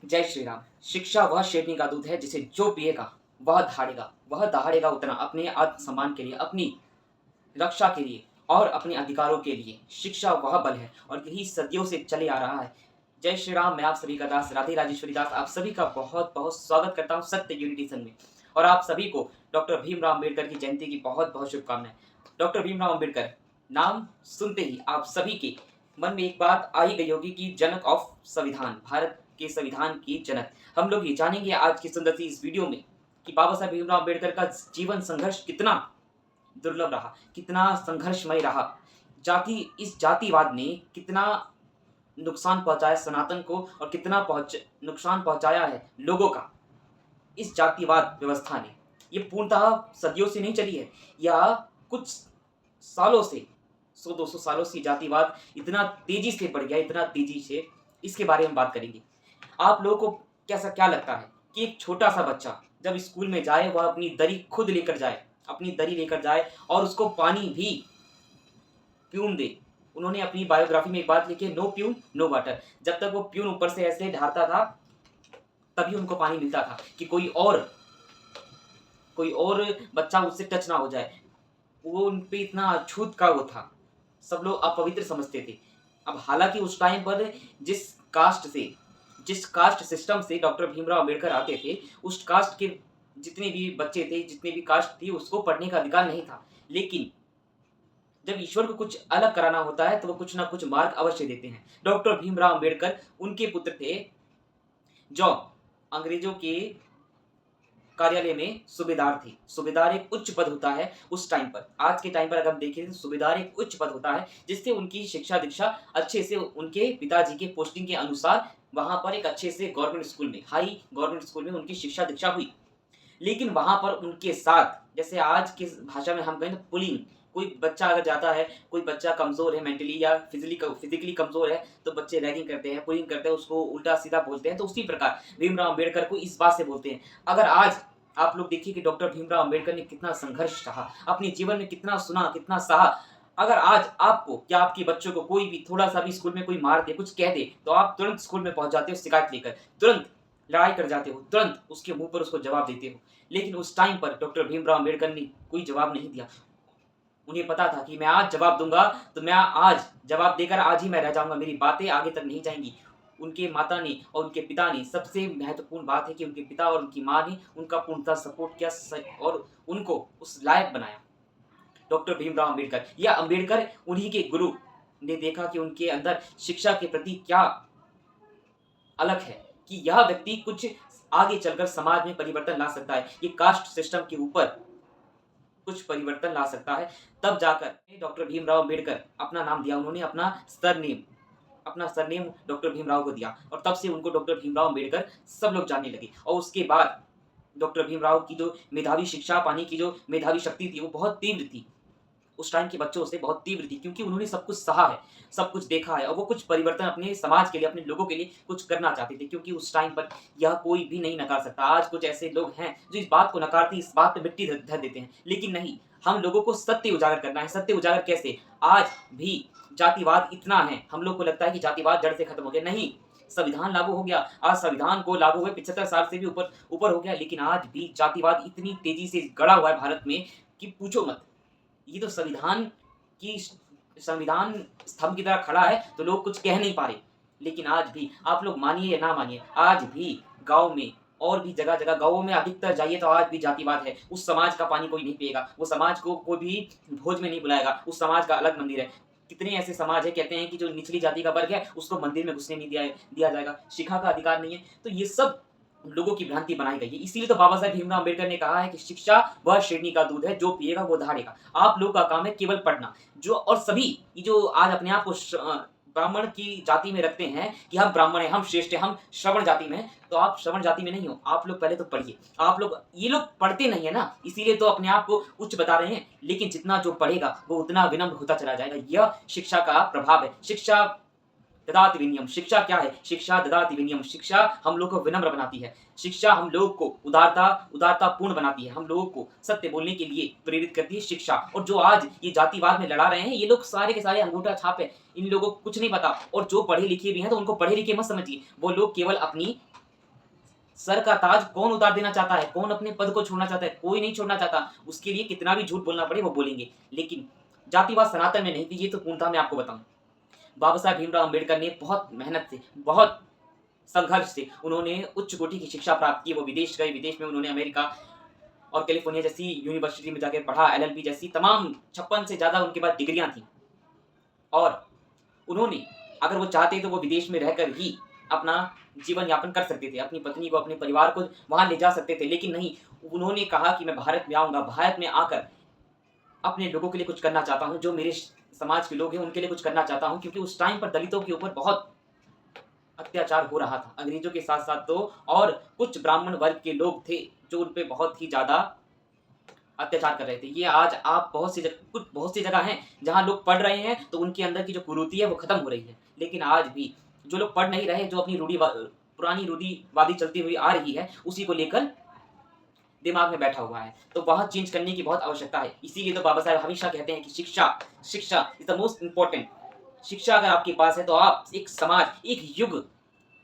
जय श्री राम। शिक्षा वह शेरनी का दूध है जिसे जो पिएगा वह दहाड़ेगा उतना अपने आत्मसम्मान के लिए, अपनी रक्षा के लिए और अपने अधिकारों के लिए। शिक्षा वह बल है और यही सदियों से चले आ रहा है। जय श्री राम। मैं आप सभी का दास राधे राजेश्वरी दास आप सभी का बहुत बहुत स्वागत करता हूँ सत्य यूनिटी संघ में, और आप सभी को डॉक्टर भीमराव अम्बेडकर की जयंती की बहुत बहुत शुभकामनाएं। डॉक्टर भीमराव अम्बेडकर नाम सुनते ही आप सभी के मन में एक बात आ ही गई होगी कि जनक ऑफ संविधान, भारत के संविधान की जनक। हम लोग ये जानेंगे आज की सुंदर सी इस वीडियो में कि बाबा साहब भीमराव अम्बेडकर का जीवन संघर्ष कितना दुर्लभ रहा, कितना संघर्षमय रहा। इस जातिवाद ने कितना नुकसान पहुंचाया सनातन को और कितना नुकसान पहुंचाया है लोगों का इस जातिवाद व्यवस्था ने। ये पूर्णतः सदियों से नहीं चली है, यह कुछ सालों से 100-200 सालों से जातिवाद इतना तेजी से बढ़ गया, इतना तेजी से। इसके बारे में बात करेंगे। आप लोगों को कैसा क्या लगता है कि एक छोटा सा बच्चा जब स्कूल में जाए वह अपनी दरी खुद लेकर जाए, अपनी दरी लेकर जाए और उसको पानी भी प्यून दे। उन्होंने अपनी बायोग्राफी में एक बात लिखी है, नो प्यून नो वाटर। जब तक वो प्यून ऊपर से ऐसे ढारता था तभी उनको पानी मिलता था कि कोई और बच्चा उससे टच ना हो जाए। वो उन पे इतना अछूत का वो था, सब लोग अपवित्र समझते थे। अब हालांकि उस टाइम पर जिस कास्ट सिस्टम से डॉक्टर भीमराव अम्बेडकर आते थे, उस कास्ट के जितने भी बच्चे थे, जितने भी कास्ट थी, उसको पढ़ने का अधिकार नहीं था। लेकिन जब ईश्वर को कुछ अलग कराना होता है तो वो कुछ ना कुछ मार्ग अवश्य देते हैं। डॉक्टर भीमराव अम्बेडकर उनके पुत्र थे जो अंग्रेजों के कार्यालय में सूबेदार थे। सूबेदार एक उच्च पद होता है उस टाइम पर। आज के टाइम पर अगर हम देखें तो सूबेदार एक उच्च पद होता है जिससे उनकी शिक्षा दीक्षा अच्छे से उनके पिताजी के पोस्टिंग के अनुसार वहां पर एक अच्छे से गवर्नमेंट स्कूल में, हाई गवर्नमेंट स्कूल में उनकी शिक्षा दीक्षा हुई। लेकिन वहां पर उनके साथ, जैसे आज की भाषा में हम कहें तो पुलिंग, कोई बच्चा अगर जाता है, कोई बच्चा कमजोर है मेंटली या फिजिकली कमजोर है तो बच्चे रैगिंग करते हैं, पुलिंग करते हैं, उसको उल्टा सीधा बोलते हैं। तो उसी प्रकार भीमराव अम्बेडकर को इस बात से बोलते हैं। अगर आज आप लोग देखिए कि डॉक्टर भीमराव अम्बेडकर ने कितना संघर्ष सहा, अपने जीवन में कितना सुना, कितना सहा। अगर आज आपको या आपके बच्चों को कोई भी थोड़ा सा भी स्कूल में कोई मार दे, कुछ कह दे, तो आप तुरंत स्कूल में पहुंच जाते हो शिकायत लेकर, तुरंत लड़ाई कर जाते हो, तुरंत उसके मुंह पर उसको जवाब देते हो। लेकिन उस टाइम पर डॉक्टर भीमराव अम्बेडकर ने कोई जवाब नहीं दिया। उन्हें पता था कि मैं आज जवाब दूंगा तो मैं आज जवाब देकर आज ही मैं रह जाऊंगा, मेरी बातें आगे तक नहीं जाएंगी। उनके माता ने और उनके पिता ने, सबसे महत्वपूर्ण बात है कि उनके पिता और उनकी माँ ने उनका पूर्णतः सपोर्ट किया और उनको उस लायक बनाया। डॉक्टर भीमराव अम्बेडकर या अम्बेडकर उन्हीं के गुरु ने देखा कि उनके अंदर शिक्षा के प्रति क्या अलग है, कि यह व्यक्ति कुछ आगे चलकर समाज में परिवर्तन ला सकता है, ये कास्ट सिस्टम के ऊपर कुछ परिवर्तन ला सकता है। तब जाकर डॉक्टर भीमराव अम्बेडकर अपना नाम दिया, उन्होंने अपना सरनेम डॉक्टर भीमराव को दिया और तब से उनको डॉक्टर भीमराव अम्बेडकर सब लोग जानने लगे। और उसके बाद डॉक्टर भीमराव की जो मेधावी शिक्षा पाने की जो मेधावी शक्ति थी वो बहुत तीव्र थी, उस टाइम के बच्चों से बहुत तीव्र थी, क्योंकि उन्होंने सब कुछ सहा है, सब कुछ देखा है और वो कुछ परिवर्तन अपने समाज के लिए, अपने लोगों के लिए कुछ करना चाहते थे। क्योंकि उस टाइम पर यह कोई भी नहीं नकार सकता। आज कुछ ऐसे लोग हैं जो इस बात को नकारते, इस बात पे मिट्टी धर देते हैं, लेकिन नहीं, हम लोगों को सत्य उजागर करना है। सत्य उजागर कैसे? आज भी जातिवाद इतना है, हम लोग को लगता है कि जातिवाद जड़ से खत्म हो गया। नहीं, संविधान लागू हो गया, आज संविधान को लागू हुए 75 साल से भी ऊपर हो गया, लेकिन आज भी जातिवाद इतनी तेजी से गड़ा हुआ है भारत में कि पूछो मत। ये तो संविधान स्तंभ की तरह खड़ा है तो लोग कुछ कह नहीं पा रहे। लेकिन आज भी, आप लोग मानिए या ना मानिए, आज भी गांव में और भी जगह जगह गांवों में अधिकतर जाइए तो आज भी जातिवाद है। उस समाज का पानी कोई नहीं पिएगा, वो समाज को कोई भी भोज में नहीं बुलाएगा, उस समाज का अलग मंदिर है। कितने ऐसे समाज है कहते हैं कि जो निचली जाति का वर्ग है उसको मंदिर में घुसने नहीं दिया जाएगा, शिखा का अधिकार नहीं है। तो ये सब लोगों की भ्रांति बनाई गई है। इसीलिए तो बाबा साहब भीमराव अम्बेडकर ने कहा है कि शिक्षा वह शेरनी का दूध है, जो पिएगा वो दहाड़ेगा। आप लोग का काम है केवल पढ़ना। जो और सभी ये जो आज अपने आप को ब्राह्मण की जाति में रखते हैं कि हम ब्राह्मण हैं, हम श्रेष्ठ हैं, हम श्रवण जाति में हैं, तो आप श्रवण जाति में नहीं हो। आप लोग पहले तो पढ़िए। ये लोग पढ़ते नहीं है ना, इसीलिए तो अपने आप को उच्च बता रहे हैं। लेकिन जितना जो पढ़ेगा वो उतना विनम्र होता चला जाएगा। यह शिक्षा का प्रभाव है। शिक्षा ददाति विनयम। शिक्षा क्या है? शिक्षा ददाति विनयम। शिक्षा हम लोग को विनम्र बनाती है। शिक्षा हम लोग को उदारतापूर्ण बनाती है, हम लोगों को सत्य बोलने के लिए प्रेरित करती है शिक्षा। और जो आज ये जातिवाद में लड़ा रहे हैं, ये लोग सारे के सारे अंगूठा छाप है, इन लोगों को कुछ नहीं पता। और जो पढ़े लिखे भी हैं तो उनको पढ़े लिखे मत समझिए, वो लोग केवल अपनी सर का ताज कौन उतार देना चाहता है? कौन अपने पद को छोड़ना चाहता है? कोई नहीं छोड़ना चाहता। उसके लिए कितना भी झूठ बोलना पड़े वो बोलेंगे। लेकिन जातिवाद सनातन में नहीं थी, ये तो पूर्णतः मैं आपको बताऊँ। बाबा साहेब भीमराव अम्बेडकर ने बहुत मेहनत से, बहुत संघर्ष से उन्होंने उच्च कोटि की शिक्षा प्राप्त की। वो विदेश गए, विदेश में उन्होंने अमेरिका और कैलिफोर्निया जैसी यूनिवर्सिटी में जाके पढ़ा, एलएलबी जैसी तमाम 56 से ज़्यादा उनके पास डिग्रियाँ थी। और उन्होंने अगर वो चाहते तो वो विदेश में रहकर ही अपना जीवन यापन कर सकते थे, अपनी पत्नी को, अपने परिवार को वहाँ ले जा सकते थे, लेकिन नहीं, उन्होंने कहा कि मैं भारत में आऊँगा, भारत में आकर अपने लोगों के लिए कुछ करना चाहता हूँ, जो मेरे समाज के लोग हैं उनके लिए कुछ करना चाहता हूँ, क्योंकि उस टाइम पर दलितों के ऊपर बहुत अत्याचार हो रहा था। अंग्रेजों के साथ-साथ तो और कुछ ब्राह्मण वर्ग के लोग थे, जो उन पे बहुत ही ज़्यादा अत्याचार कर रहे थे। ये आज आप बहुत सी जगह हैं, जहाँ लोग पढ़ रहे हैं, तो उनके अंदर की जो कुरीति है, वो खत्म हो रही है। लेकिन आज भी जो लोग पढ़ नहीं रहे, जो अपनी पुरानी रूढ़िवादी चलती हुई आ रही है, उसी को लेकर दिमाग में बैठा हुआ है। तो वहाँ चेंज करने की बहुत आवश्यकता है। इसीलिए तो बाबा साहेब हमेशा कहते हैं कि शिक्षा शिक्षा इज़ द मोस्ट इम्पोर्टेंट। शिक्षा अगर आपके पास है, तो आप एक समाज, एक युग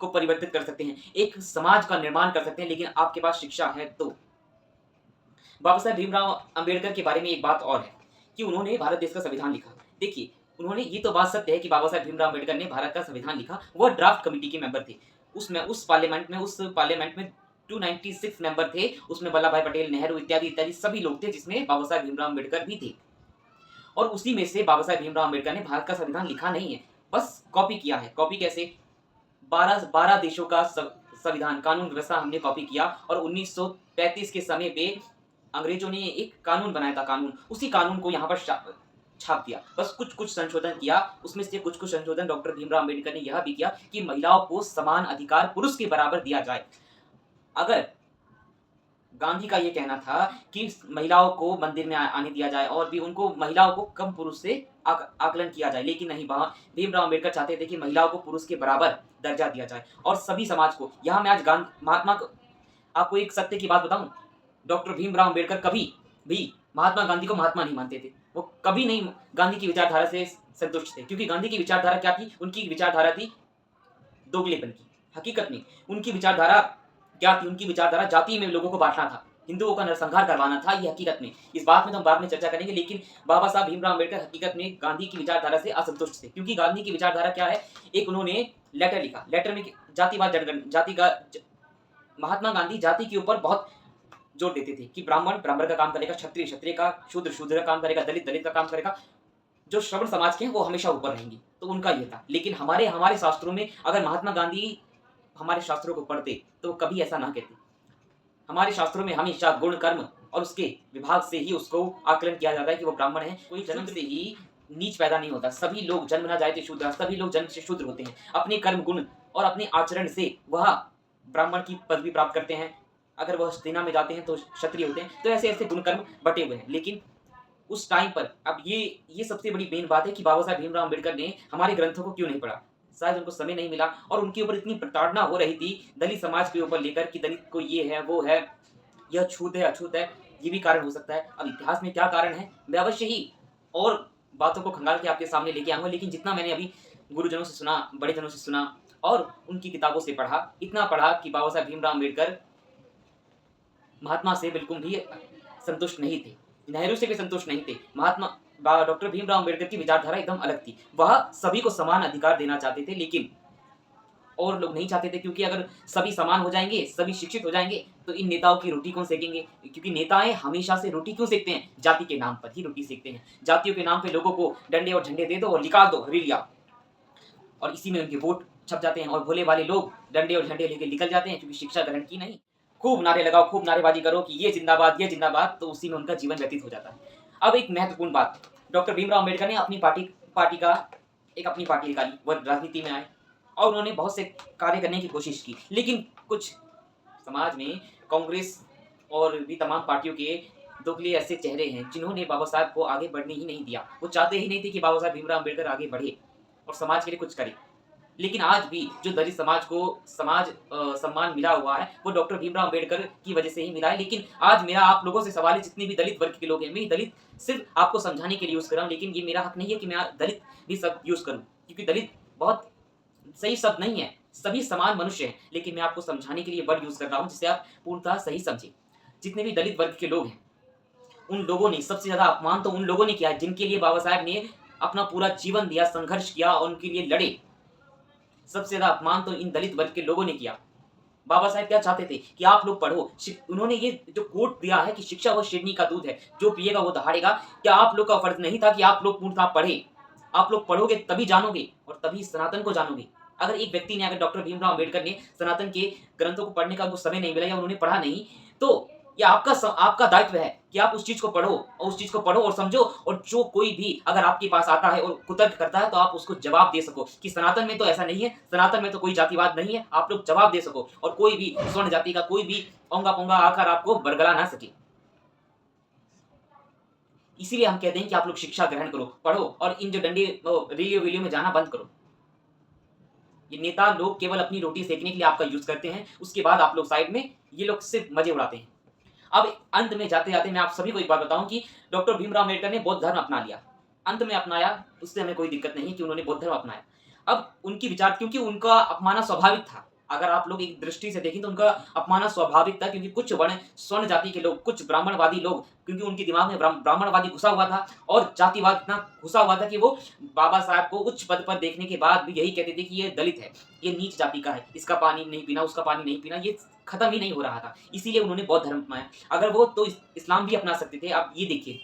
को परिवर्तित कर सकते हैं, एक समाज का निर्माण कर सकते हैं, लेकिन आपके पास शिक्षा है तो। बाबा साहेब भीमराव अम्बेडकर के बारे में एक बात और है कि उन्होंने भारत देश का संविधान लिखा। देखिए, उन्होंने, ये तो बात सत्य है कि बाबा साहेब भीमराव अम्बेडकर ने भारत का संविधान लिखा। वह ड्राफ्ट कमेटी के मेंबर थे। उस पार्लियामेंट में 296 मेंबर थे। उसमें वल्लभ भाई पटेल, नेहरू इत्यादि इत्यादि सभी लोग थे, जिसमें बाबा साहेब भीमराव अम्बेडकर भी थे। और उसी में से बाबा साहेब भीमराव अम्बेडकर ने भारत का संविधान लिखा नहीं है, बस कॉपी किया है। कॉपी कैसे? 12 देशों का संविधान, कानून व्यवस्था हमने कॉपी किया और 1935 के समय पे अंग्रेजों ने एक कानून बनाया था, कानून, उसी कानून को यहाँ पर छाप दिया। बस कुछ-कुछ संशोधन किया। उसमें से कुछ-कुछ संशोधन डॉक्टर भीमराव अम्बेडकर ने यह भी किया कि महिलाओं को समान अधिकार पुरुष के बराबर दिया जाए। अगर गांधी का ये कहना था कि महिलाओं को मंदिर में आने दिया जाए और भी उनको, महिलाओं को कम पुरुष से आकलन किया जाए, लेकिन नहीं, भीमराव अम्बेडकर चाहते थे कि महिलाओं को पुरुष के बराबर दर्जा दिया जाए और सभी समाज को। यहाँ मैं आज आपको एक सत्य की बात बताऊं, डॉक्टर भीमराव अम्बेडकर कभी भी महात्मा गांधी को महात्मा नहीं मानते थे। वो कभी नहीं गांधी की विचारधारा से संतुष्ट थे, क्योंकि गांधी की विचारधारा क्या थी? उनकी विचारधारा थी दोगलेपन की। हकीकत में उनकी विचारधारा क्या थी? उनकी विचारधारा जाति में लोगों को बांटना था, हिंदुओं का नरसंहार करवाना था, ये हकीकत में। इस बात में तो हम बाद में चर्चा करेंगे, लेकिन बाबा साहब भीमराव अम्बेडकर हकीकत में गांधी की विचारधारा से असंतुष्ट थे, क्योंकि गांधी की विचारधारा क्या है? एक उन्होंने लेटर लिखा, लेटर में जातिवाद जनगणना, महात्मा गांधी जाति के ऊपर बहुत जोर देते थे कि ब्राह्मण ब्राह्मण का काम करेगा, क्षत्रिय क्षत्रिय का, शूद्र शूद्र का काम करेगा, दलित दलित का काम करेगा, जो श्रवण समाज के हैं वो हमेशा ऊपर रहेंगे। तो उनका ये था। लेकिन हमारे शास्त्रों में, अगर महात्मा गांधी हमारे शास्त्रों को पढ़ते तो कभी ऐसा ना कहते। हमारे शास्त्रों में हमेशा गुण, कर्म और उसके विभाग से ही उसको आकलन किया जाता है कि वो ब्राह्मण है। कोई जन्म से ही नीच पैदा नहीं होता। सभी लोग जन्म ना जाए तो शूद्र, सभी लोग जन्म से शूद्र होते हैं। अपने कर्म, गुण और अपने आचरण से वह ब्राह्मण की पदवी प्राप्त करते हैं। अगर वह सेना में जाते हैं तो क्षत्रिय होते हैं। तो ऐसे ऐसे गुण कर्म बटे हुए हैं। लेकिन उस टाइम पर, अब ये सबसे बड़ी मेन बात है कि बाबा साहब भीमराव अम्बेडकर ने हमारे ग्रंथों को क्यों नहीं पढ़ा? शायद उनको समय नहीं मिला और उनके ऊपर इतनी प्रताड़ना हो रही थी दलित समाज के ऊपर लेकर कि दलित को ये है, वो है, यह छूत है, अछूत है। ये भी कारण हो सकता है। अब इतिहास में क्या कारण है, मैं अवश्य ही और बातों को खंगाल के आपके सामने लेके आऊँगा, लेकिन जितना मैंने अभी गुरुजनों से सुना, बड़े जनों से सुना और उनकी किताबों से पढ़ा, इतना पढ़ा कि बाबा साहब भीमराव अम्बेडकर महात्मा से बिल्कुल भी संतुष्ट नहीं थे, नेहरू से भी संतुष्ट नहीं थे। डॉक्टर भीमराव अम्बेडकर की विचारधारा एकदम अलग थी। वह सभी को समान अधिकार देना चाहते थे, लेकिन और लोग नहीं चाहते थे, क्योंकि अगर सभी समान हो जाएंगे, सभी शिक्षित हो जाएंगे, तो इन नेताओं की रोटी कौन सेकेंगे? क्योंकि नेताएं हमेशा से रोटी क्यों सेकते हैं? जाति के नाम पर ही रोटी सेकते हैं। जातियों के नाम पे लोगों को डंडे और झंडे दे दो और निकाल दो हवेलियां, और इसी में उनके वोट छप जाते हैं और भोले वाले लोग डंडे और झंडे लेके निकल जाते हैं, क्योंकि शिक्षा ग्रहण की नहीं। खूब नारे लगाओ, खूब नारेबाजी करो कि ये जिंदाबाद, तो उसी में उनका जीवन व्यतीत हो जाता है। अब एक महत्वपूर्ण बात, डॉक्टर भीमराव अम्बेडकर ने अपनी पार्टी निकाली, वह राजनीति में आए और उन्होंने बहुत से कार्य करने की कोशिश की। लेकिन कुछ समाज में कांग्रेस और भी तमाम पार्टियों के दोगले ऐसे चेहरे हैं जिन्होंने बाबा साहब को आगे बढ़ने ही नहीं दिया। वो चाहते ही नहीं थे कि बाबा साहब भीमराव अम्बेडकर आगे बढ़े और समाज के लिए कुछ करे। लेकिन आज भी जो दलित समाज को सम्मान मिला हुआ है, वो डॉक्टर भीमराव अम्बेडकर की वजह से ही मिला है। लेकिन आज मेरा आप लोगों से सवाल है, जितनी भी दलित वर्ग के लोग हैं, मैं दलित सिर्फ आपको समझाने के लिए यूज़ कर रहा हूँ, लेकिन ये मेरा हक नहीं है कि मैं दलित भी सब यूज़ करूँ, क्योंकि दलित बहुत सही शब्द नहीं है। सभी समान मनुष्य हैं, लेकिन मैं आपको समझाने के लिए वर्ड यूज़ कर रहा हूँ जिसे आप पूर्णतः सही समझें। जितने भी दलित वर्ग के लोग हैं, उन लोगों ने सबसे ज़्यादा अपमान तो उन लोगों ने किया है जिनके लिए बाबा साहब ने अपना पूरा जीवन दिया, संघर्ष किया और उनके लिए लड़े। सबसे ज़्यादा अपमान तो इन दलित वर्ग के लोगों ने किया। बाबा साहब क्या चाहते थे कि आप लोग पढ़ो। उन्होंने ये जो कोट दिया है कि शिक्षा वह शेरनी का दूध है, जो पिएगा वो दहाड़ेगा। क्या आप लोग का फर्ज नहीं था कि आप लोग पूर्णतः पढ़े? आप लोग पढ़ोगे तभी जानोगे और तभी सनातन को जानोगे। अगर एक व्यक्ति ने, अगर डॉक्टर भीमराव अंबेडकर ने सनातन के ग्रंथों को पढ़ने का उनको समय नहीं मिला या उन्होंने पढ़ा नहीं, तो ये आपका दायित्व है कि आप उस चीज़ को पढ़ो और उस चीज़ को पढ़ो और समझो, और जो कोई भी अगर आपके पास आता है और कुतर्क करता है तो आप उसको जवाब दे सको कि सनातन में तो ऐसा नहीं है, सनातन में तो कोई जातिवाद नहीं है। आप लोग जवाब दे सको और कोई भी स्वर्ण जाति का कोई भी औंगा-पोंगा आकर आपको बरगला ना सके। इसीलिए हम कहते हैं कि आप लोग शिक्षा ग्रहण करो, पढ़ो और इन जो डंडे रेलियो-वेलियो में जाना बंद करो। ये नेता लोग केवल अपनी रोटी सेकने के लिए आपका यूज़ करते हैं, उसके बाद आप लोग साइड में ये लोग सिर्फ मज़े उड़ाते हैं। अब अंत में जाते-जाते मैं आप सभी को एक बात बताऊँ कि डॉक्टर भीमराव अम्बेडकर ने बौद्ध धर्म अपना लिया। अंत में अपनाया, उससे हमें कोई दिक्कत नहीं कि उन्होंने बौद्ध धर्म अपनाया। अब उनकी विचार, क्योंकि उनका अपमाना स्वाभाविक था। अगर आप लोग एक दृष्टि से देखें तो उनका अपमाना स्वाभाविक था, क्योंकि कुछ वर्ण स्वर्ण जाति के लोग, कुछ ब्राह्मणवादी लोग, क्योंकि उनके दिमाग में ब्राह्मणवादी घुसा हुआ था और जातिवाद इतना घुसा हुआ था कि वो बाबा साहब को उच्च पद पर देखने के बाद भी यही कहते थे कि ये दलित है, ये नीच जाति का है, इसका पानी नहीं पीना, उसका पानी नहीं पीना, ये खत्म ही नहीं हो रहा था। इसीलिए उन्होंने बौद्ध धर्म अपनाया। अगर वो तो इस्लाम भी अपना सकते थे। आप ये देखिए,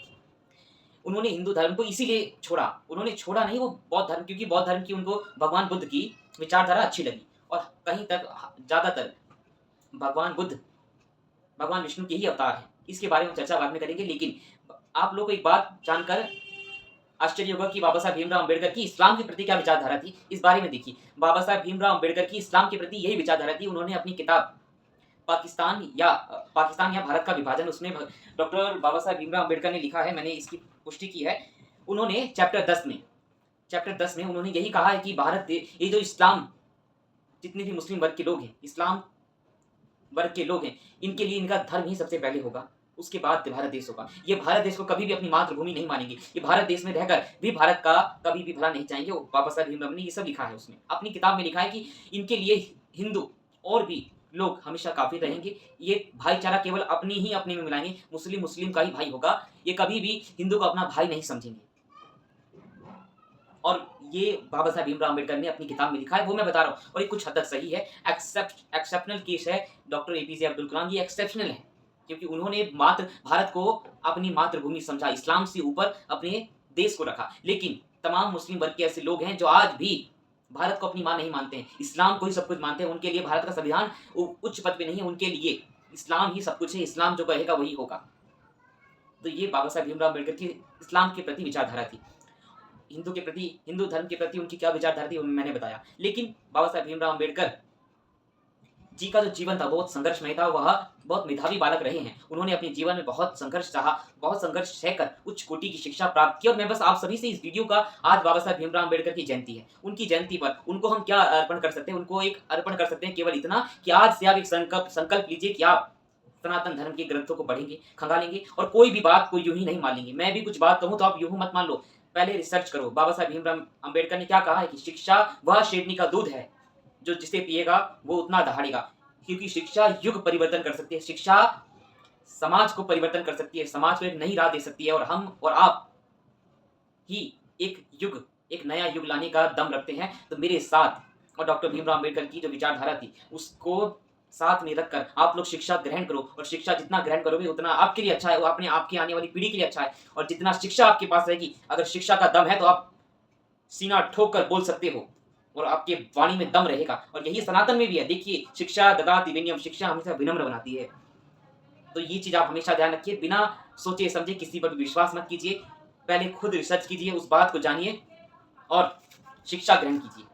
उन्होंने हिंदू धर्म को इसीलिए छोड़ा। उन्होंने छोड़ा नहीं वो बौद्ध धर्म, क्योंकि बौद्ध धर्म की उनको भगवान बुद्ध की विचारधारा अच्छी लगी और कहीं तक ज़्यादातर भगवान बुद्ध भगवान विष्णु के ही अवतार हैं। इसके बारे में चर्चा बाद में करेंगे, लेकिन आप लोग को एक बात जानकर आश्चर्य होगा कि बाबा साहब भीमराव अम्बेडकर की इस्लाम के प्रति क्या विचारधारा थी। इस बारे में देखिए, बाबा साहब भीमराव अम्बेडकर की इस्लाम के प्रति यही विचारधारा थी। उन्होंने अपनी किताब पाकिस्तान या भारत का विभाजन, उसमें डॉक्टर बाबा साहब भीमराव अम्बेडकर ने लिखा है, मैंने इसकी पुष्टि की है। उन्होंने चैप्टर 10 में उन्होंने यही कहा है कि ये जो इस्लाम, जितने भी मुस्लिम वर्ग के लोग हैं, इस्लाम वर्ग के लोग हैं, इनके लिए इनका धर्म ही सबसे पहले होगा, उसके बाद भारत देश होगा। ये भारत देश को कभी भी अपनी मातृभूमि नहीं मानेंगे। ये भारत देश में रहकर भी भारत का कभी भी भला नहीं चाहेंगे। वो बाबा साहब भीमराव ने ये सब लिखा है, उसमें अपनी किताब में लिखा है कि इनके लिए हिंदू और भी लोग हमेशा काफ़ी रहेंगे। ये भाईचारा केवल अपने में मिलाएँगे, मुस्लिम का ही भाई होगा। ये कभी भी हिंदू को अपना भाई नहीं समझेंगे। और ये बाबा साहब भीमराव अम्बेडकर ने अपनी किताब में लिखा है, वो मैं बता रहा हूँ और ये कुछ हद तक सही है। एक्सेप्शनल केस है डॉक्टर एपीजे अब्दुल कलाम, ये एक्सेप्शनल है क्योंकि उन्होंने भारत को अपनी मातृभूमि समझा, इस्लाम से ऊपर अपने देश को रखा। लेकिन तमाम मुस्लिम वर्ग के ऐसे लोग हैं जो आज भी भारत को अपनी माँ नहीं मानते हैं, इस्लाम को ही सब कुछ मानते हैं। उनके लिए भारत का संविधान उच्च पद पे नहीं है, उनके लिए इस्लाम ही सब कुछ है, इस्लाम जो कहेगा वही होगा। तो ये बाबा साहब भीमराव अम्बेडकर की इस्लाम के प्रति विचारधारा थी। हिंदू धर्म के प्रति उनकी क्या विचारधारा थी मैंने बताया। लेकिन बाबा साहब भीमराव अम्बेडकर जी का जो जीवन था बहुत संघर्षमय था। वह बहुत मेधावी बालक रहे हैं। उन्होंने अपने जीवन में बहुत संघर्ष सहा, बहुत संघर्ष सहकर उच्च कोटि की शिक्षा प्राप्त की। और मैं बस आप सभी से इस वीडियो का, आज बाबा साहब भीमराव अम्बेडकर की जयंती है, उनकी जयंती पर उनको हम क्या अर्पण कर सकते हैं? उनको एक अर्पण कर सकते हैं केवल इतना कि आज से आप एक संकल्प लीजिए कि आप सनातन धर्म के ग्रंथों को पढ़ेंगे, खंगालेंगे और कोई भी बात को यूं ही नहीं मान लेंगे। मैं भी कुछ बात कहूँ तो आप यूं मत मान लो, पहले रिसर्च करो। बाबा साहब भीमराव अम्बेडकर ने क्या कहा है कि शिक्षा वह शेरनी का दूध है, जो जिसे पिएगा वो उतना दहाड़ेगा। क्योंकि शिक्षा युग परिवर्तन कर सकती है, शिक्षा समाज को परिवर्तन कर सकती है, समाज को एक नई राह दे सकती है। और हम और आप ही एक नया युग लाने का दम रखते हैं। तो मेरे साथ और डॉक्टर भीमराव अम्बेडकर की जो विचारधारा थी उसको साथ में रखकर आप लोग शिक्षा ग्रहण करो। और शिक्षा जितना ग्रहण करोगे उतना आपके लिए अच्छा है, वो आपकी आने वाली पीढ़ी के लिए अच्छा है। और जितना शिक्षा आपके पास रहेगी, अगर शिक्षा का दम है तो आप सीना ठोक कर बोल सकते हो और आपके वाणी में दम रहेगा। और यही सनातन में भी है। देखिए, शिक्षा ददाति विनयम, शिक्षा हमेशा विनम्र बनाती है। तो ये चीज़ आप हमेशा ध्यान रखिए। बिना सोचे समझे किसी पर भी विश्वास मत कीजिए। पहले खुद रिसर्च कीजिए, उस बात को जानिए और शिक्षा ग्रहण कीजिए।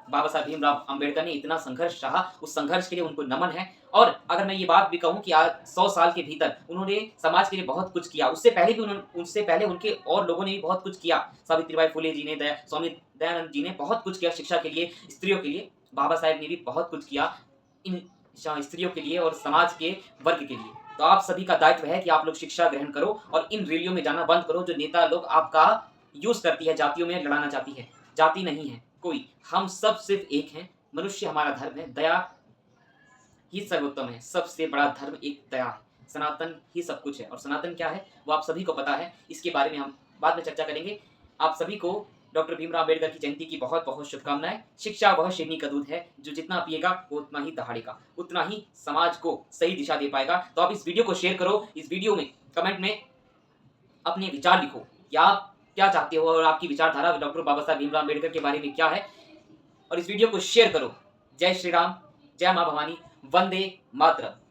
बाबा साहब भीमराव अम्बेडकर ने इतना संघर्ष सहा, उस संघर्ष के लिए उनको नमन है। और अगर मैं ये बात भी कहूँ कि आज 100 साल के भीतर उन्होंने समाज के लिए बहुत कुछ किया। उससे पहले उनके और लोगों ने भी बहुत कुछ किया। सावित्रीबाई फुले जी ने, स्वामी दयानंद जी ने बहुत कुछ किया शिक्षा के लिए, स्त्रियों के लिए। बाबा साहब ने भी बहुत कुछ किया इन स्त्रियों के लिए और समाज के वर्ग के लिए। तो आप सभी का दायित्व है कि आप लोग शिक्षा ग्रहण करो और इन रैलियों में जाना बंद करो जो नेता लोग आपका यूज़ करती है, जातियों में लड़ाना चाहती है। जाति नहीं है कोई, हम सब सिर्फ एक हैं। मनुष्य हमारा धर्म है, दया ही सर्वोत्तम है। सबसे बड़ा धर्म एक दया है। सनातन ही सब कुछ है और सनातन क्या है वो आप सभी को पता है। इसके बारे में हम बाद में चर्चा करेंगे। आप सभी को डॉक्टर भीमराव अम्बेडकर की जयंती की बहुत-बहुत शुभकामनाएँ। शिक्षा वह शेरनी का दूध है जो जितना पिएगा वो उतना ही दहाड़ेगा, उतना ही समाज को सही दिशा दे पाएगा। तो आप इस वीडियो को शेयर करो, इस वीडियो में कमेंट में अपने विचार लिखो कि आप क्या चाहते हो और आपकी विचारधारा डॉक्टर बाबा साहब भीमराव अम्बेडकर के बारे में क्या है, और इस वीडियो को शेयर करो। जय श्री राम, जय माँ भवानी, वंदे मातरम।